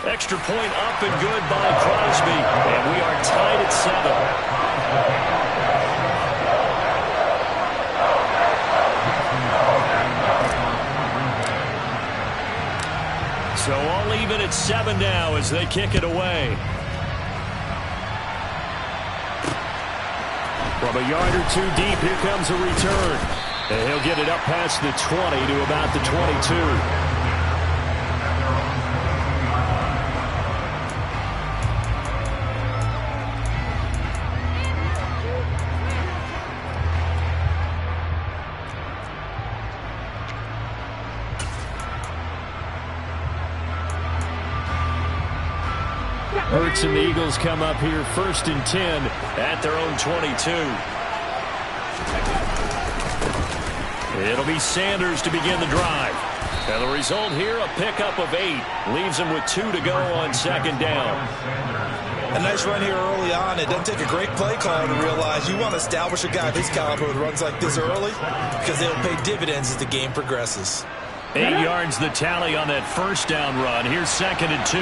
Extra point up and good by Crosby. And we are tied at 7. So all even at 7 now as they kick it away. From a yard or two deep, here comes a return. And he'll get it up past the 20 to about the 22. Hurts and the Eagles come up here 1st and 10 at their own 22. It'll be Sanders to begin the drive. And the result here, a pickup of 8. Leaves him with 2 to go on 2nd down. A nice run here early on. It doesn't take a great play caller to realize you want to establish a guy of his caliber who runs like this early because they'll pay dividends as the game progresses. 8 yards the tally on that 1st down run. Here's 2nd and 2.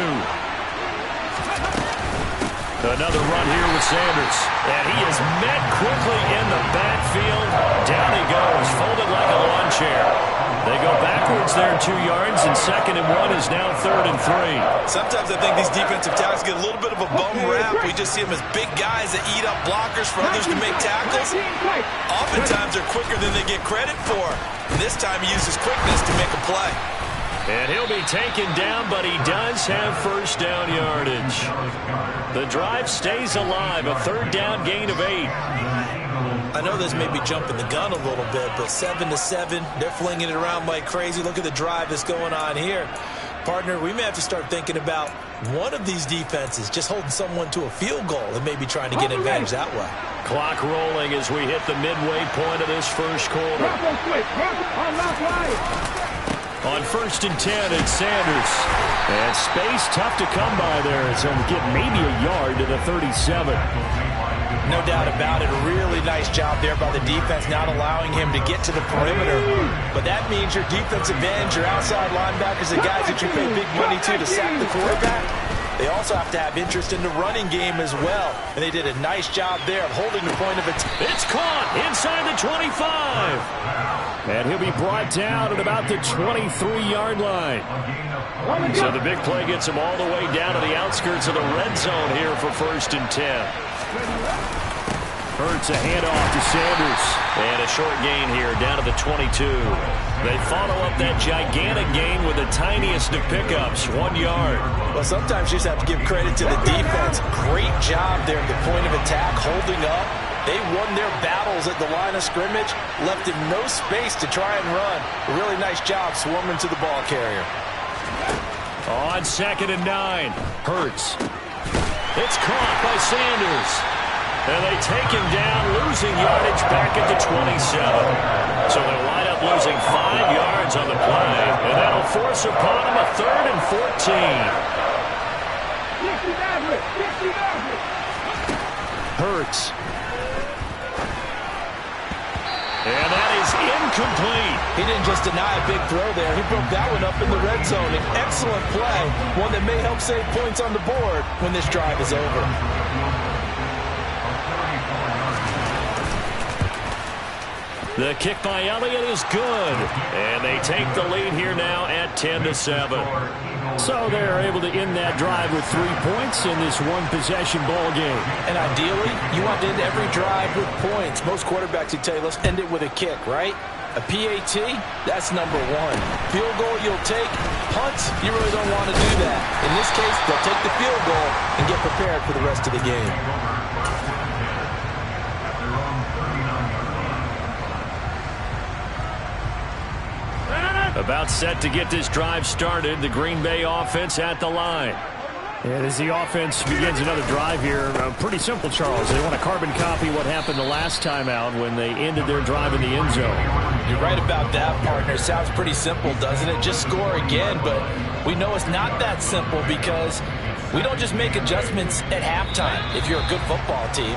Another run here with Sanders. And he is met quickly in the backfield. Down he goes, folded like a lawn chair. They go backwards there 2 yards, and 2nd and 1 is now 3rd and 3. Sometimes I think these defensive tackles get a little bit of a bum rap. We just see them as big guys that eat up blockers for others to make tackles. Oftentimes they're quicker than they get credit for. And this time he uses quickness to make a play. And he'll be taken down, but he does have 1st down yardage. The drive stays alive, a 3rd down gain of 8. I know this may be jumping the gun a little bit, but 7-7, they're flinging it around like crazy. Look at the drive that's going on here. Partner, we may have to start thinking about one of these defenses just holding someone to a field goal and maybe trying to get an advantage that way. Clock rolling as we hit the midway point of this 1st quarter. On 1st and 10, it's Sanders. And space tough to come by there. It's going to get maybe a yard to the 37. No doubt about it. A really nice job there by the defense, not allowing him to get to the perimeter. But that means your defensive ends, your outside linebackers, the guys that you pay big money to sack the quarterback, they also have to have interest in the running game as well. And they did a nice job there of holding the point of attack. It's caught inside the 25. And he'll be brought down at about the 23-yard line. So the big play gets him all the way down to the outskirts of the red zone here for 1st and 10. Hurts a handoff to Sanders. And a short gain here down to the 22. They follow up that gigantic gain with the tiniest of pickups, 1 yard. Well, sometimes you just have to give credit to the defense. Great job there at the point of attack, holding up. They won their battles at the line of scrimmage, left him no space to try and run. A really nice job swarming to the ball carrier. On 2nd and 9, Hurts. It's caught by Sanders. And they take him down, losing yardage back at the 27. So they'll wind up losing 5 yards on the play. And that'll force upon him a 3rd and 14. Hurts. And that is incomplete. He didn't just deny a big throw there. He broke that one up in the red zone. An excellent play, one that may help save points on the board when this drive is over. The kick by Elliott is good. And they take the lead here now at 10-7. So they're able to end that drive with 3 points in this one-possession ball game. And ideally, you want to end every drive with points. Most quarterbacks would tell you, let's end it with a kick, right? A PAT, that's number 1. Field goal you'll take. Punts, you really don't want to do that. In this case, they'll take the field goal and get prepared for the rest of the game. About set to get this drive started. The Green Bay offense at the line. And as the offense begins another drive here, pretty simple, Charles. They want to carbon copy what happened the last time out when they ended their drive in the end zone. You're right about that, partner. Sounds pretty simple, doesn't it? Just score again, but we know it's not that simple because we don't just make adjustments at halftime if you're a good football team.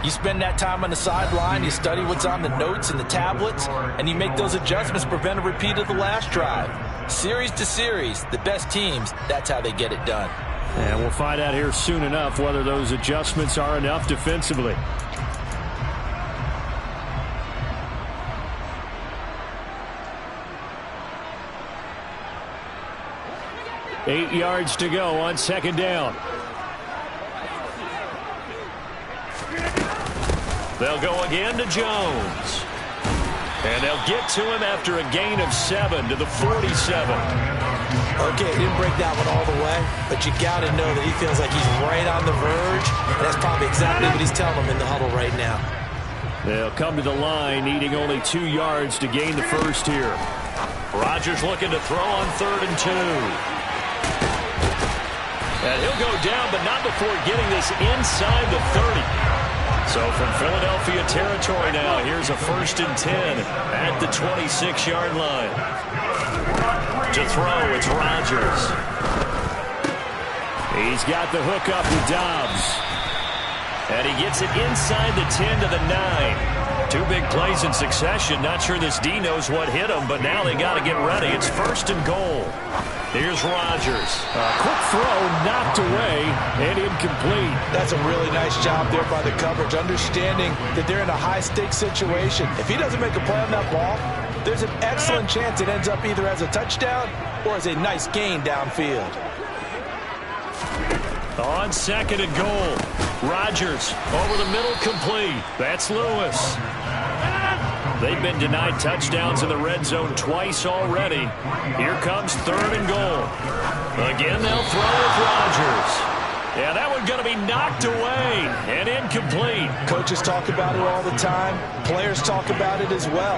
You spend that time on the sideline, you study what's on the notes and the tablets, and you make those adjustments to prevent a repeat of the last drive. Series to series, the best teams, that's how they get it done. And we'll find out here soon enough whether those adjustments are enough defensively. Eight yards to go on second down. They'll go again to Jones. And they'll get to him after a gain of 7 to the 47. Okay, didn't break that one all the way, but you got to know that he feels like he's right on the verge, and that's probably exactly what he's telling them in the huddle right now. They'll come to the line, needing only 2 yards to gain the first here. Rodgers looking to throw on 3rd and 2. And he'll go down, but not before getting this inside the 30. So from Philadelphia territory now, here's a 1st and 10 at the 26-yard line. To throw, it's Rodgers. He's got the hook up with Dobbs. And he gets it inside the 10 to the 9. 2 big plays in succession. Not sure this D knows what hit him, but now they got to get ready. It's 1st and goal. Here's Rodgers. A quick throw, knocked away, and incomplete. That's a really nice job there by the coverage, understanding that they're in a high-stakes situation. If he doesn't make a play on that ball, there's an excellent chance it ends up either as a touchdown or as a nice gain downfield. On 2nd and goal, Rodgers over the middle, complete. That's Lewis. They've been denied touchdowns in the red zone twice already. Here comes 3rd and goal. Again, they'll throw with Rodgers. Yeah, that one's going to be knocked away and incomplete. Coaches talk about it all the time. Players talk about it as well.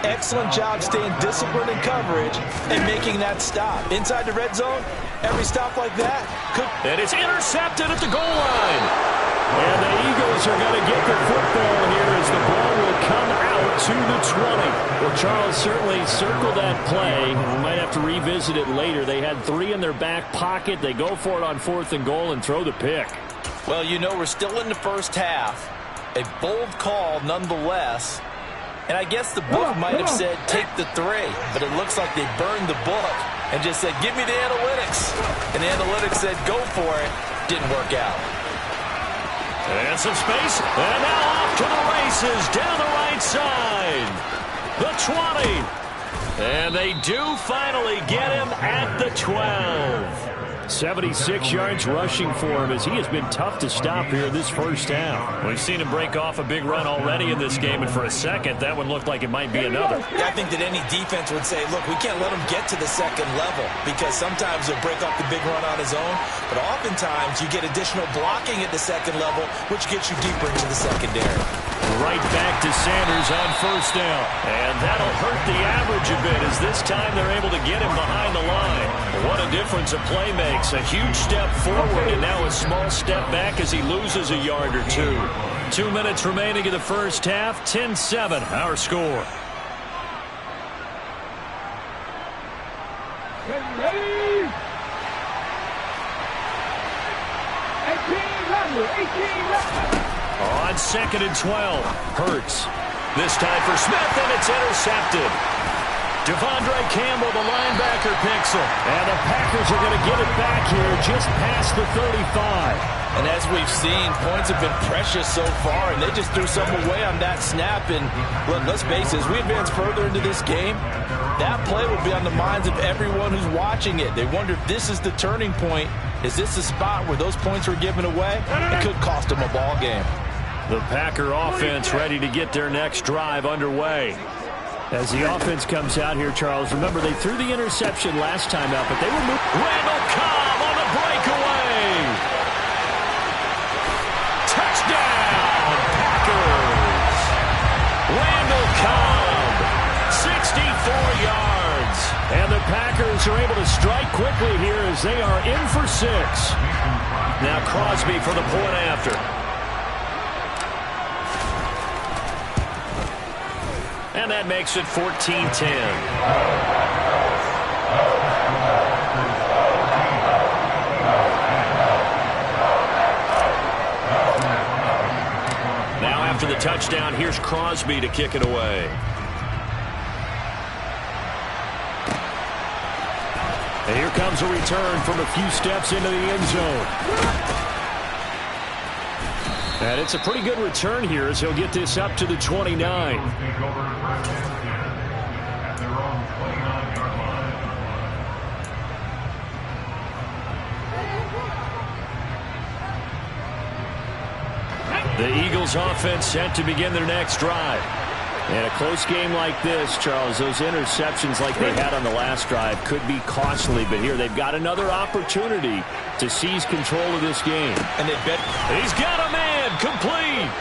Excellent job staying disciplined in coverage and making that stop. Inside the red zone, every stop like that could... And it's intercepted at the goal line. And the Eagles are going to get the football here as the ball will come out to the 20. Well, Charles, certainly circled that play. We might have to revisit it later. They had 3 in their back pocket. They go for it on 4th and goal and throw the pick. Well, you know, we're still in the first half. A bold call nonetheless. And I guess the book might have said take the 3, but it looks like they burned the book and just said give me the analytics. And the analytics said go for it. Didn't work out. And some space. And now off to the races down the right side. The 20. And they do finally get him at the 12. 76 yards rushing for him as he has been tough to stop here this first half. We've seen him break off a big run already in this game, and for a second, that one looked like it might be another. Yeah, I think that any defense would say, look, we can't let him get to the second level because sometimes he'll break off the big run on his own, but oftentimes you get additional blocking at the second level, which gets you deeper into the secondary. Right back to Sanders on 1st down. And that'll hurt the average a bit as this time they're able to get him behind the line. What a difference a play makes. A huge step forward and now a small step back as he loses a yard or 2. 2 minutes remaining in the first half. 10-7 our score. On 2nd and 12, Hurts. This time for Smith, and it's intercepted. Devondre Campbell, the linebacker, picks him. And the Packers are going to get it back here just past the 35. And as we've seen, points have been precious so far, and they just threw some away on that snap. And look, let's face it, as we advance further into this game, that play will be on the minds of everyone who's watching it. They wonder if this is the turning point. Is this the spot where those points were given away? It could cost them a ball game. The Packer offense ready to get their next drive underway. As the offense comes out here, Charles, remember they threw the interception last time out, but they were moving. Randall Cobb on the breakaway. Touchdown, Packers. Randall Cobb, 64 yards. And the Packers are able to strike quickly here as they are in for 6. Now Crosby for the point after. And that makes it 14-10. touchdown. Here's Crosby to kick it away. And here comes a return from a few steps into the end zone. And it's a pretty good return here as he'll get this up to the 29. The Eagles offense set to begin their next drive. In a close game like this, Charles, those interceptions like they had on the last drive could be costly, but here they've got another opportunity to seize control of this game. And he's got a man complete.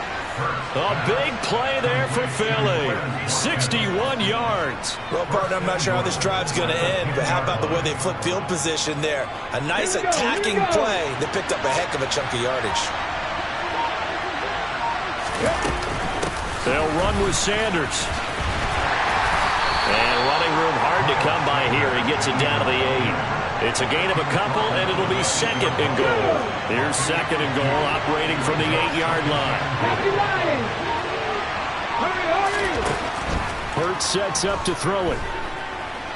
A big play there for Philly. 61 yards. Well, partner, I'm not sure how this drive's going to end, but how about the way they flip field position there? A nice attacking play that picked up a heck of a chunk of yardage. They'll run with Sanders. And running room hard to come by here. He gets it down to the 8. It's a gain of a couple, and it'll be second and goal. Here's second and goal, operating from the 8-yard line. Hurts sets up to throw it.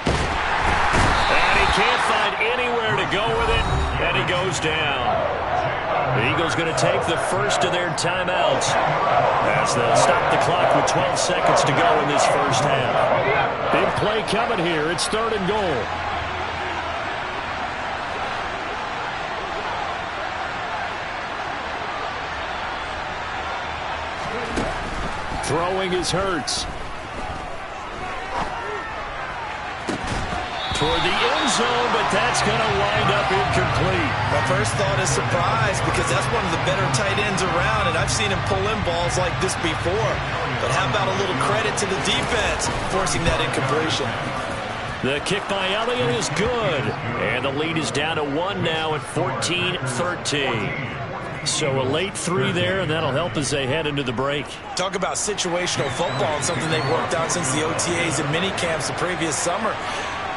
And he can't find anywhere to go with it, and he goes down. The Eagles going to take the first of their timeouts as they'll stop the clock with 12 seconds to go in this first half. Big play coming here. It's third and goal. Throwing is Hurts. Toward the end zone, but that's going to wind up incomplete. My first thought is surprise, because that's one of the better tight ends around, and I've seen him pull in balls like this before. But how about a little credit to the defense forcing that incompletion? The kick by Elliott is good, and the lead is down to 1 now at 14-13. So a late 3 there, and that'll help as they head into the break. Talk about situational football, and something they've worked on since the OTAs and mini camps the previous summer.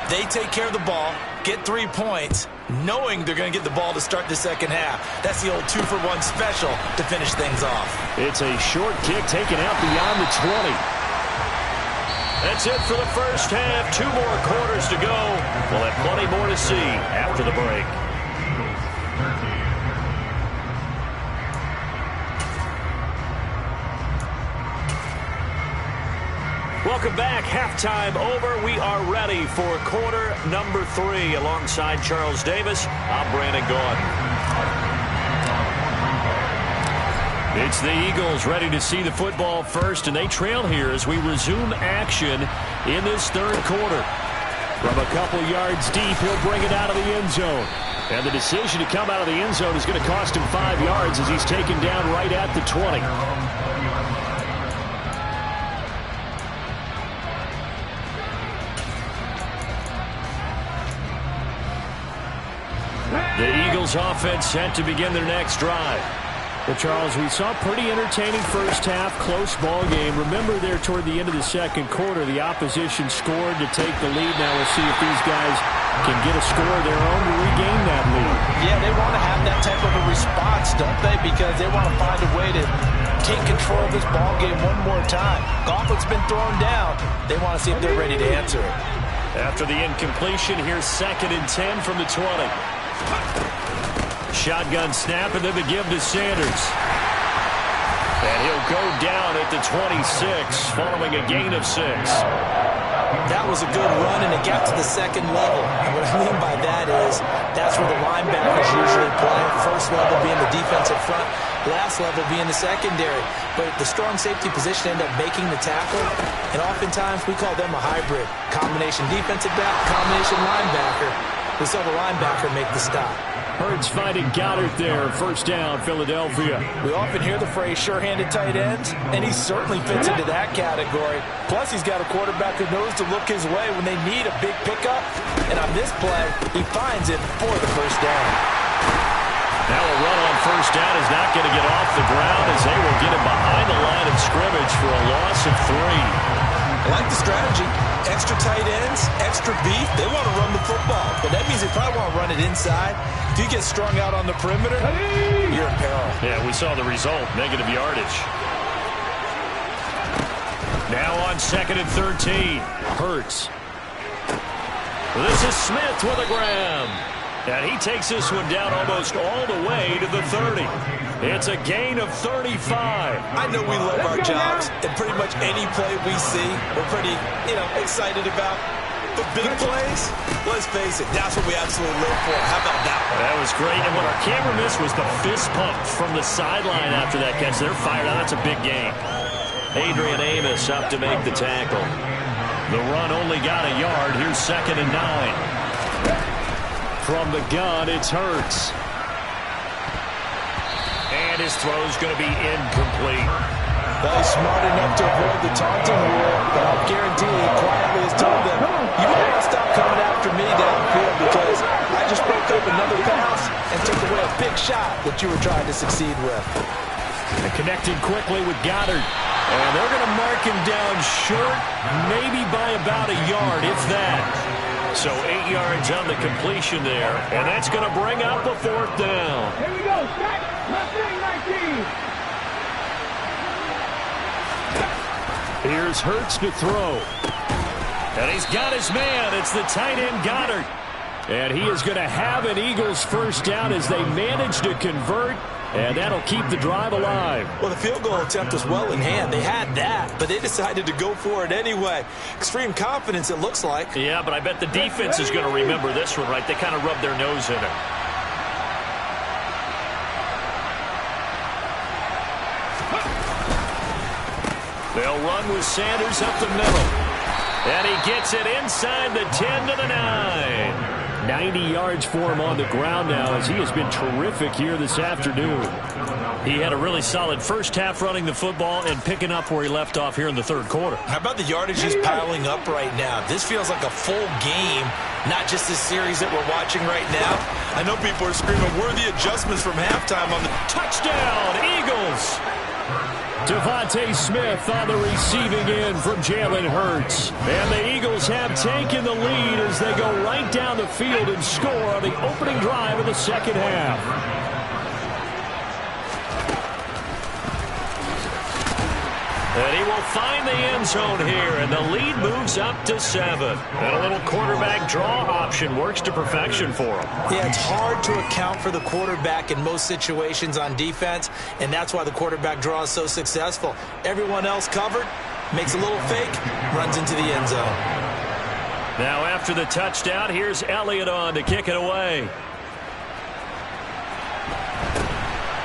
They take care of the ball, get 3 points, knowing they're going to get the ball to start the second half. That's the old 2-for-1 special to finish things off. It's a short kick taken out beyond the 20. That's it for the first half. 2 more quarters to go. We'll have plenty more to see after the break. Welcome back. Halftime over. We are ready for quarter number 3. Alongside Charles Davis, I'm Brandon Gaudin. It's the Eagles ready to see the football first, and they trail here as we resume action in this third quarter. From a couple yards deep, he'll bring it out of the end zone. And the decision to come out of the end zone is going to cost him 5 yards as he's taken down right at the 20. The Eagles offense set to begin their next drive. Well, Charles, we saw a pretty entertaining first half, close ball game. Remember there toward the end of the second quarter, the opposition scored to take the lead. Now we'll see if these guys can get a score of their own to regain that lead. Yeah, they want to have that type of a response, don't they? Because they want to find a way to take control of this ball game one more time. Gauntlet's been thrown down. They want to see if they're ready to answer it. After the incompletion, here's 2nd and 10 from the 20. Shotgun snap, and then the give to Sanders. And he'll go down at the 26, following a gain of 6. That was a good run, and it got to the second level. And what I mean by that is that's where the linebackers usually play. First level being the defensive front, last level being the secondary. But the strong safety position ended up making the tackle, and oftentimes we call them a hybrid. Combination defensive back, combination linebacker. We saw the linebacker make the stop. Hurts finding Goddard there. First down, Philadelphia. We often hear the phrase sure-handed tight ends, and he certainly fits into that category. Plus, he's got a quarterback who knows to look his way when they need a big pickup. And on this play, he finds it for the first down. Now a run on first down is not going to get off the ground as they will get him behind the line of scrimmage for a loss of 3. I like the strategy. Extra tight ends, extra beef. They want to run the football, but that means they probably want to run it inside. If you get strung out on the perimeter, you're in peril. Yeah, we saw the result, negative yardage. Now on 2nd and 13. Hurts. This is Smith with a grab. And he takes this one down almost all the way to the 30. It's a gain of 35. I know we love our jobs, and pretty much any play we see, we're pretty, excited about. But big plays, let's face it, that's what we absolutely live for. How about that one? That was great. And what our camera missed was the fist pump from the sideline after that catch. They're fired out. That's a big gain. Adrian Amos up to make the tackle. The run only got a yard. Here's 2nd and 9. From the gun, it's Hurts. And his throw's going to be incomplete. Well, he's smart enough to avoid the taunting rule, but I'll guarantee he quietly has told them, you might want to stop coming after me downfield because I just broke up another pass and took away a big shot that you were trying to succeed with. And connected quickly with Goddard. And they're going to mark him down short, maybe by about a yard, if that. So 8 yards on the completion there, and that's going to bring up a 4th down. Here we go, set, left wing 19. Here's Hurts to throw. And he's got his man. It's the tight end Goddard. And he is going to have an Eagles first down as they manage to convert. And that'll keep the drive alive. Well, the field goal attempt was well in hand. They had that, but they decided to go for it anyway. Extreme confidence, it looks like. Yeah, but I bet the defense is going to remember this one, right? They kind of rubbed their nose in it. They'll run with Sanders up the middle. And he gets it inside the 10 to the 9. 90 yards for him on the ground now as he has been terrific here this afternoon. He had a really solid first half running the football and picking up where he left off here in the 3rd quarter. How about the yardage just piling up right now? This feels like a full game, not just this series that we're watching right now. I know people are screaming worthy adjustments from halftime on the touchdown, Eagles. Devontae Smith on the receiving end from Jalen Hurts. And the Eagles have taken the lead as they go right down the field and score on the opening drive of the 2nd half. And he will find the end zone here, and the lead moves up to 7. And a little quarterback draw option works to perfection for him. Yeah, it's hard to account for the quarterback in most situations on defense, and that's why the quarterback draw is so successful. Everyone else covered, makes a little fake, runs into the end zone. Now after the touchdown, here's Elliott on to kick it away.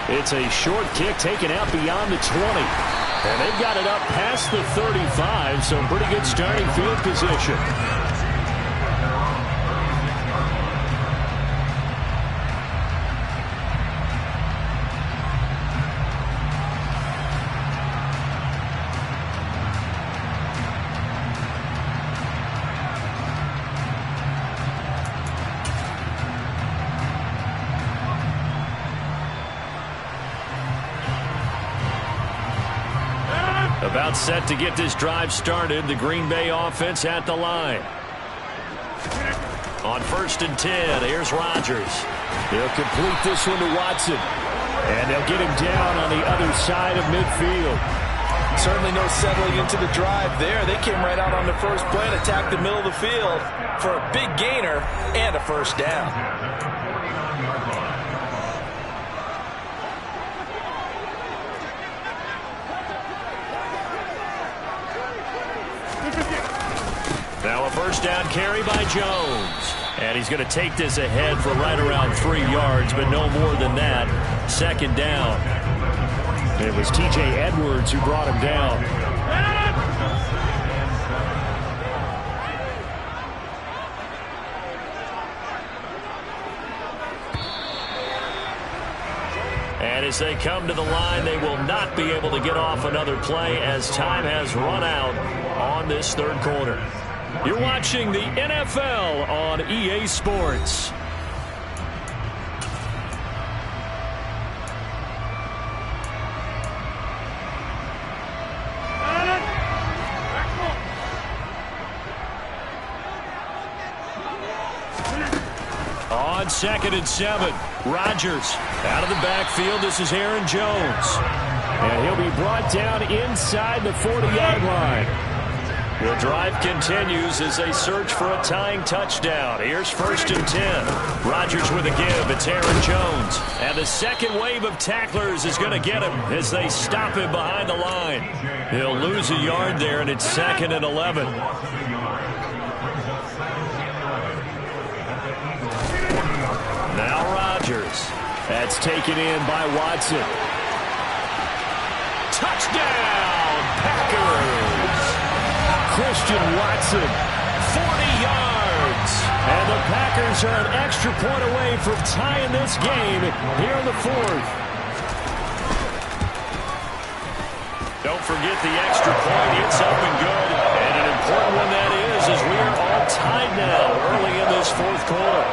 It's a short kick taken out beyond the 20. And they've got it up past the 35, so pretty good starting field position. About set to get this drive started. The Green Bay offense at the line. On 1st and 10, here's Rodgers. They'll complete this one to Watson. And they'll get him down on the other side of midfield. Certainly no settling into the drive there. They came right out on the first play and attacked the middle of the field for a big gainer and a first down. Now a first down carry by Jones. And he's going to take this ahead for right around 3 yards, but no more than that. 2nd down. It was T.J. Edwards who brought him down. And as they come to the line, they will not be able to get off another play as time has run out on this 3rd quarter. You're watching the NFL on EA Sports. On 2nd and 7, Rodgers out of the backfield. This is Aaron Jones. And he'll be brought down inside the 40-yard line. The drive continues as they search for a tying touchdown. Here's 1st and 10. Rodgers with a give. It's Aaron Jones. And the second wave of tacklers is going to get him as they stop him behind the line. He'll lose a yard there, and it's 2nd and 11. Now Rodgers. That's taken in by Watson. Touchdown, Packers! Christian Watson, 40 yards. And the Packers are an extra point away from tying this game here in the 4th. Don't forget the extra point. It's up and good. And an important one that is, as we are all tied now early in this 4th quarter.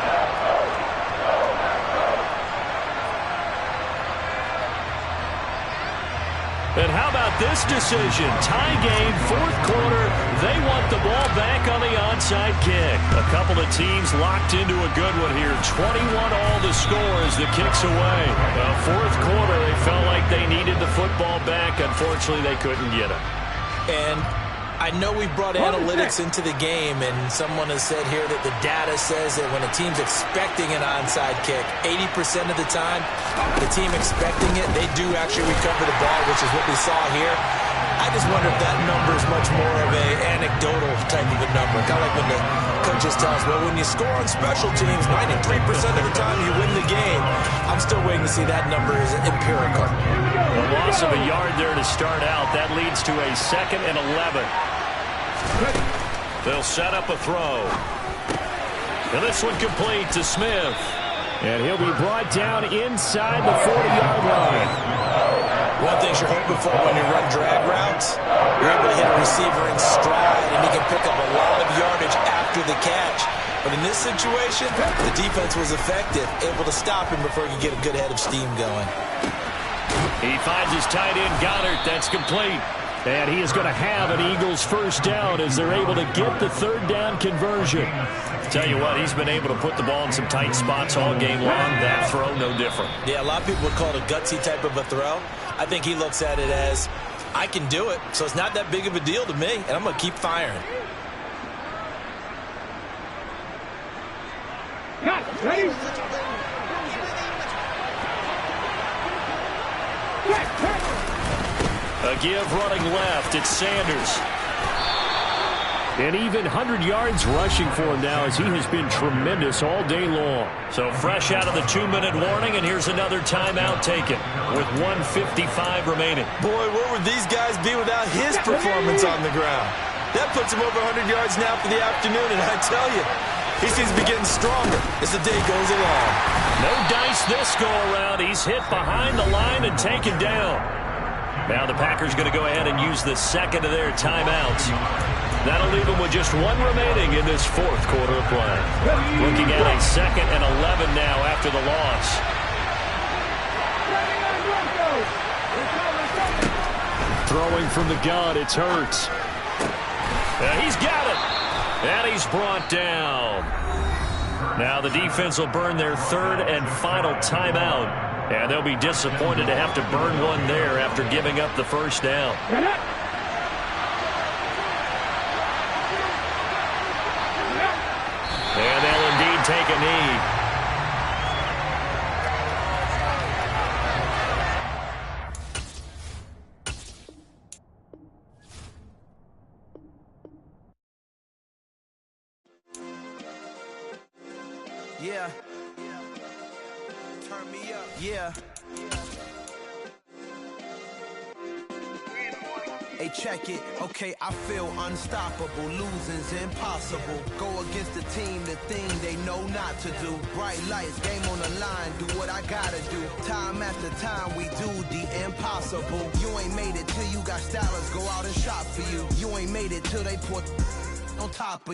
And how about this decision? Tie game, 4th quarter. They want the ball back on the onside kick. A couple of teams locked into a good one here. 21 all the score as the kick's away. 4th quarter, they felt like they needed the football back. Unfortunately, they couldn't get it. And I know we've brought analytics into the game, and someone has said here that the data says that when a team's expecting an onside kick, 80% of the time, the team expecting it, they do actually recover the ball, which is what we saw here. I just wonder if that number is much more of an anecdotal type of a number. Kind of like when the coaches tell us, well, when you score on special teams, 93% of the time you win the game. I'm still waiting to see that number is empirical. A loss of a yard there to start out. That leads to a 2nd and 11. They'll set up a throw. And this one complete to Smith. And he'll be brought down inside the 40-yard line. One thing you're hoping for when you run drag routes, you're able to hit a receiver in stride, and he can pick up a lot of yardage after the catch. But in this situation, the defense was effective, able to stop him before he could get a good head of steam going. He finds his tight end, Goddard. That's complete. And he is going to have an Eagles first down as they're able to get the 3rd down conversion. Tell you what, he's been able to put the ball in some tight spots all game long. That throw, no different. Yeah, a lot of people would call it a gutsy type of a throw. I think he looks at it as, I can do it, so it's not that big of a deal to me, and I'm going to keep firing. Cut, ready? A give running left. It's Sanders. And even 100 yards rushing for him now as he has been tremendous all day long. So fresh out of the 2-minute warning, and here's another timeout taken with 1:55 remaining. Boy, where would these guys be without his performance on the ground? That puts him over 100 yards now for the afternoon, and I tell you, he seems to be getting stronger as the day goes along. No dice this go-around. He's hit behind the line and taken down. Now the Packers going to go ahead and use the 2nd of their timeouts. That'll leave them with just 1 remaining in this 4th quarter of play. Looking at a 2nd and 11 now after the loss. Throwing from the gun, it's Hurts. He's got it. And he's brought down. Now the defense will burn their 3rd and final timeout. And they'll be disappointed to have to burn one there after giving up the first down. And they'll indeed take a knee. Yeah. Turn me up. Yeah. Hey, check it. Okay, I feel unstoppable. Losing's impossible. Go against the team, the thing they know not to do. Bright lights, game on the line. Do what I gotta do. Time after time, we do the impossible. You ain't made it till you got stylists go out and shop for you. You ain't made it till they put on top of you.